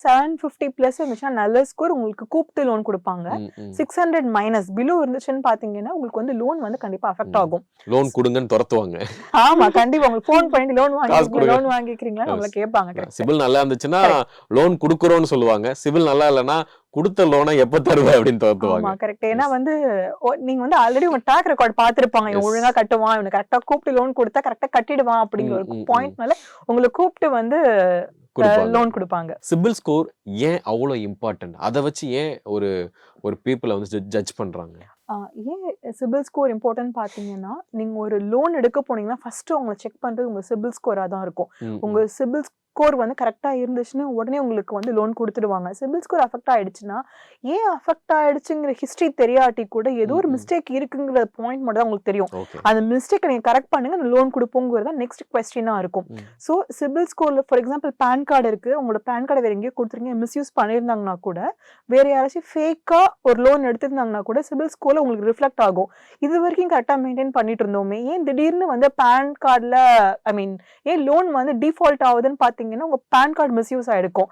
750 plus இருந்துச்சுன்னா நல்ல score உங்களுக்கு கூப்பிட்டு லோன் கொடுப்பாங்க. 600 மைனஸ் பிலோ இருந்துச்சுன்னு பாத்தீங்கன்னா உங்களுக்கு வந்து லோன் வந்து கண்டிப்பா அஃபெக்ட் ஆகும். லோன் கொடுங்கன்னு துரத்துவாங்க. ஆமா கண்டிப்பா உங்களுக்கு ஃபோன் பண்ணி லோன் வாங்கிக்கிறீங்களா நம்மள கேட்பாங்க. சிபில் நல்லா இருந்துச்சுன்னா லோன் குடுக்குறோம்னு சொல்லுவாங்க. சிபில் நல்லா இல்லனா கொடுத்த லோனை எப்ப தருவ அப்படின்னு துரத்துவாங்க. ஆமா கரெக்ட். ஏன்னா வந்து நீங்க வந்து ஆல்ரெடி உங்க ட்ராக் ரெக்கார்ட் பாத்துருப்பாங்க. இவன் ஒழுங்கா கட்டுவான், இவனுக்கு கரெக்டா கூப்பிட்டு லோன் கொடுத்தா கரெக்டா கட்டிடுவான் அப்படிங்கிற ஒரு பாயிண்ட்னால உங்களை கூப்பிட்டு வந்து லோன் கொடுப்பாங்க. சிபில் ஸ்கோர் ஏன் அவ்வளோ இம்பார்ட்டன்ட்? அதை வச்சு ஏன் ஒரு பீப்புளை வந்து ஜட்ஜ் பண்றாங்க? ஏன் சிபில் ஸ்கோர் இம்பார்ட்டன்ட் பார்த்தீங்கன்னா, நீங்க ஒரு லோன் எடுக்க போனீங்கன்னா ஃபர்ஸ்ட் உங்களை செக் பண்றது உங்க சிபில் ஸ்கோரா தான் இருக்கும். உங்க சிபில் ஸ்கோர் வந்து கரெக்டா இருந்துச்சுன்னா உடனே உங்களுக்கு வந்து லோன் கொடுத்துடுவாங்க. சிபில் ஸ்கோர் அஃபெக்ட் ஆயிடுச்சுன்னா ஏன் அஃபெக்ட் ஆயிடுச்சுங்கிற ஹிஸ்டரி தெரியாட்டி கூட ஏதோ ஒரு மிஸ்டேக் இருக்குங்கிற பாயிண்ட் மட்டும் தான் உங்களுக்கு தெரியும். அந்த மிஸ்டேக்கை நீங்க கரெக்ட் பண்ணுங்க, அந்த லோன் கொடுப்போங்கிறது நெக்ஸ்ட் கொஸ்டினா இருக்கும். ஸோ சிபில் ஸ்கோர்ல ஃபார் எக்ஸாம்பிள் பேன் கார்டு இருக்கு, உங்களோட பேன் கார்டை வேற எங்கேயோ கொடுத்துருங்க, மிஸ்யூஸ் பண்ணியிருந்தாங்கன்னா கூட வேற யாராச்சும் ஃபேக்கா ஒரு லோன் எடுத்திருந்தாங்கன்னா கூட சிபில் ஸ்கோர்ல உங்களுக்கு ரிஃப்ளெக்ட் ஆகும். இது வரைக்கும் கரெக்டா மெயின்டைன் பண்ணிட்டு இருந்தோமே, ஏன் திடீர்னு வந்து பேன் கார்டுல ஏன் லோன் வந்து டிஃபால்ட் ஆகுதுன்னு பாத்தீங்கன்னா உங்க பேன் கார்டு மிஸ்யூஸ் ஆயிருக்கும்.